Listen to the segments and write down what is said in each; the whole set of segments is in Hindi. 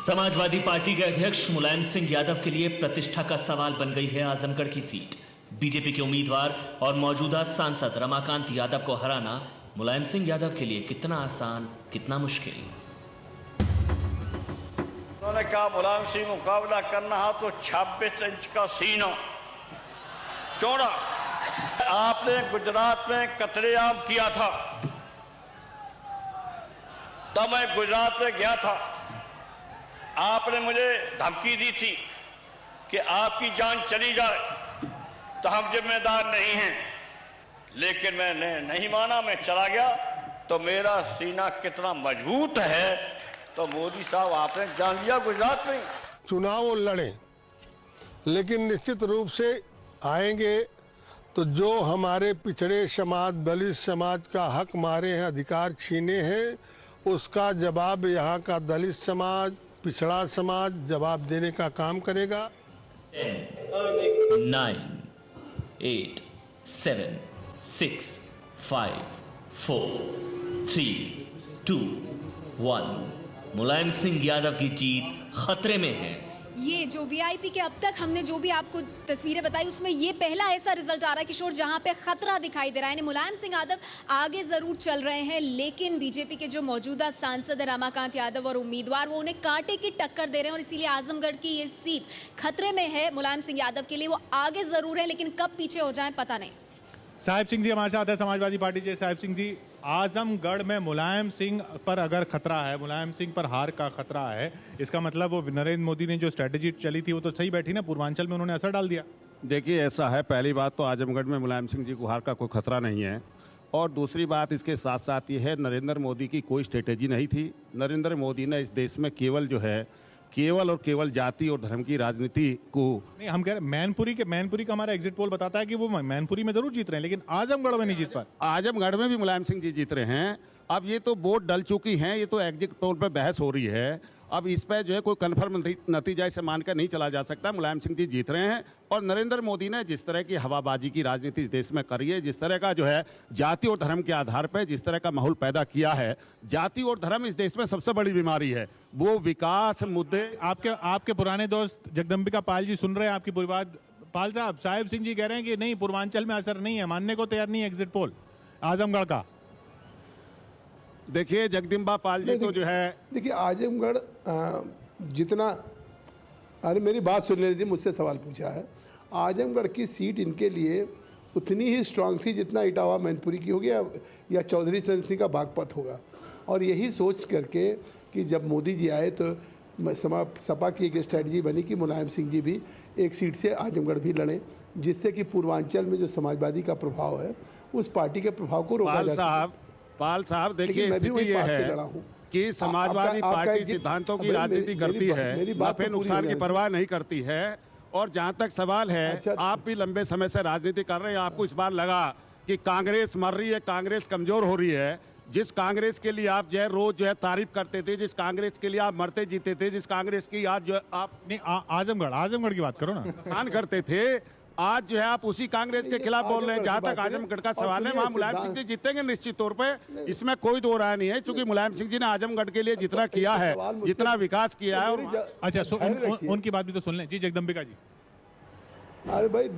समाजवादी पार्टी के अध्यक्ष मुलायम सिंह यादव के लिए प्रतिष्ठा का सवाल बन गई है आजमगढ़ की सीट। बीजेपी के उम्मीदवार और मौजूदा सांसद रमाकांत यादव को हराना मुलायम सिंह यादव के लिए कितना आसान, कितना मुश्किल। उन्होंने कहा मुलायम सिंह मुकाबला करना है तो 26 इंच का सीना चौड़ा। आपने गुजरात में कतलेआम किया था, तब मैं गुजरात में गया था। आपने मुझे धमकी दी थी कि आपकी जान चली जाए तो हम जिम्मेदार नहीं हैं, लेकिन मैंने नहीं माना, मैं चला गया। तो मेरा सीना कितना मजबूत है तो मोदी साहब आपने जान लिया गुजरात में। चुनाव लड़े, लेकिन निश्चित रूप से आएंगे तो जो हमारे पिछड़े समाज, दलित समाज का हक मारे हैं, अधिकार छीने हैं, उसका जवाब यहाँ का दलित समाज, पिछड़ा समाज जवाब देने का काम करेगा। 9, 8, 7, 6, 5, 4, 3, 2, 1। मुलायम सिंह यादव की जीत खतरे में है। ये जो वीआईपी के अब तक हमने जो भी आपको तस्वीरें बताई, उसमें ये पहला ऐसा रिजल्ट आ रहा है किशोर जहां पे खतरा दिखाई दे रहा है। मुलायम सिंह यादव आगे जरूर चल रहे हैं, लेकिन बीजेपी के जो मौजूदा सांसद रमाकांत यादव और उम्मीदवार वो उन्हें कांटे की टक्कर दे रहे हैं और इसीलिए आजमगढ़ की ये सीट खतरे में है मुलायम सिंह यादव के लिए। वो आगे जरूर है, लेकिन कब पीछे हो जाए पता नहीं। साहिब सिंह जी हमारे साथ है, समाजवादी पार्टी के। साहिब सिंह जी, आजमगढ़ में मुलायम सिंह पर अगर खतरा है, मुलायम सिंह पर हार का खतरा है, इसका मतलब वो नरेंद्र मोदी ने जो स्ट्रेटेजी चली थी वो तो सही बैठी ना, पूर्वांचल में उन्होंने असर डाल दिया। देखिए ऐसा है, पहली बात तो आजमगढ़ में मुलायम सिंह जी को हार का कोई खतरा नहीं है, और दूसरी बात इसके साथ साथ ये है नरेंद्र मोदी की कोई स्ट्रेटेजी नहीं थी। नरेंद्र मोदी ने इस देश में केवल और केवल जाति और धर्म की राजनीति को नहीं, हम कह रहे मैनपुरी का हमारा एग्जिट पोल बताता है कि वो मैनपुरी में जरूर जीत रहे हैं, लेकिन आजमगढ़ में नहीं जीत पा। आजमगढ़ में भी मुलायम सिंह जी जीत रहे हैं। अब ये तो वोट डल चुकी हैं, ये तो एग्जिट पोल पे बहस हो रही है। अब इस पे जो है कोई कन्फर्म नतीजा इसे मानकर नहीं चला जा सकता। मुलायम सिंह जी जीत रहे हैं, और नरेंद्र मोदी ने जिस तरह की हवाबाजी की राजनीति इस देश में करी है, जिस तरह का जो है जाति और धर्म के आधार पर जिस तरह का माहौल पैदा किया है, जाति और धर्म इस देश में सबसे बड़ी बीमारी है। वो विकास मुद्दे आपके पुराने दोस्त जगदम्बिका पाल जी सुन रहे हैं आपकी पूरी बात। पाल साहब, साहिब सिंह जी कह रहे हैं कि नहीं, पूर्वांचल में असर नहीं है, मानने को तैयार नहीं है एग्जिट पोल आजमगढ़ का। देखिए जगदम्बिका पाल जी तो जो है, देखिए आजमगढ़ जितना, अरे मेरी बात सुन लीजिए, मुझसे सवाल पूछा है। आजमगढ़ की सीट इनके लिए उतनी ही स्ट्रांग थी जितना इटावा मैनपुरी की होगी या चौधरी चरण सिंह का बागपत होगा। और यही सोच करके कि जब मोदी जी आए तो सपा की एक स्ट्रेटजी बनी कि मुलायम सिंह जी भी एक सीट से आजमगढ़ भी लड़ें, जिससे कि पूर्वांचल में जो समाजवादी का प्रभाव है उस पार्टी के प्रभाव को रोका जा सके। पाल साहब देखिए, स्थिति ये है कि समाजवादी पार्टी सिद्धांतों की राजनीति करती है, नफे नुकसान की परवाह नहीं करती है। और जहां तक सवाल है, आप भी लंबे समय से राजनीति कर रहे हैं, आपको इस बार लगा कि कांग्रेस मर रही है, कांग्रेस कमजोर हो रही है। जिस कांग्रेस के लिए आप जो है रोज जो है तारीफ करते थे, जिस कांग्रेस के लिए आप मरते जीते थे, जिस कांग्रेस की आज जो आप नहीं, आजमगढ़ की बात करो ना, खान करते थे, आज जो है आप उसी कांग्रेस के खिलाफ बोल रहे हैं। जहां तक आजमगढ़ का सवाल है, वहां मुलायम सिंह जी जीतेंगे निश्चित तौर पे, इसमें कोई दो राय नहीं है, क्योंकि मुलायम सिंह जी ने आजमगढ़ के लिए जितना किया है, जितना विकास किया है। और अच्छा, उनकी बात भी तो सुन लें जी। जगदम्बिका जी, अरे भाई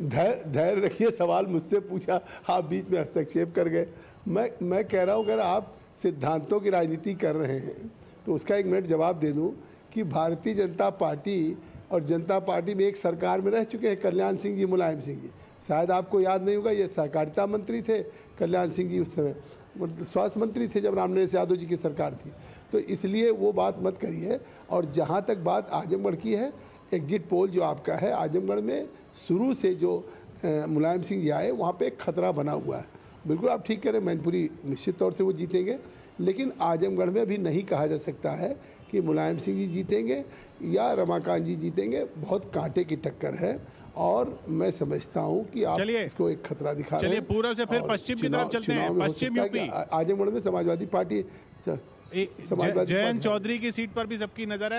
धैर्य रखिए, सवाल मुझसे पूछा, आप बीच में हस्तक्षेप कर गए। मैं कह रहा हूं, अगर आप सिद्धांतों की राजनीति कर रहे हैं तो उसका एक मिनट जवाब दे दूं कि भारतीय जनता पार्टी और जनता पार्टी में एक सरकार में रह चुके हैं कल्याण सिंह जी, मुलायम सिंह जी। शायद आपको याद नहीं होगा, ये सहकारिता मंत्री थे कल्याण सिंह जी, उस समय स्वास्थ्य मंत्री थे जब रामनरेश यादव जी की सरकार थी। तो इसलिए वो बात मत करिए। और जहाँ तक बात आजमगढ़ की है, एग्जिट पोल जो आपका है, आजमगढ़ में शुरू से जो मुलायम सिंह जी आए वहाँ पे एक खतरा बना हुआ है। बिल्कुल आप ठीक करें, मैनपुरी निश्चित तौर से वो जीतेंगे, लेकिन आजमगढ़ में भी नहीं कहा जा सकता है कि मुलायम सिंह जी जीतेंगे या रमाकांत जी जीतेंगे। बहुत कांटे की टक्कर है, और मैं समझता हूं कि आप इसको एक खतरा दिखा रहे हैं। चलिए पूर्व से फिर पश्चिम की तरफ चलते हैं। पश्चिम यूपी, आजमगढ़ में समाजवादी पार्टी, जयंत चौधरी की सीट पर भी सबकी नजर है।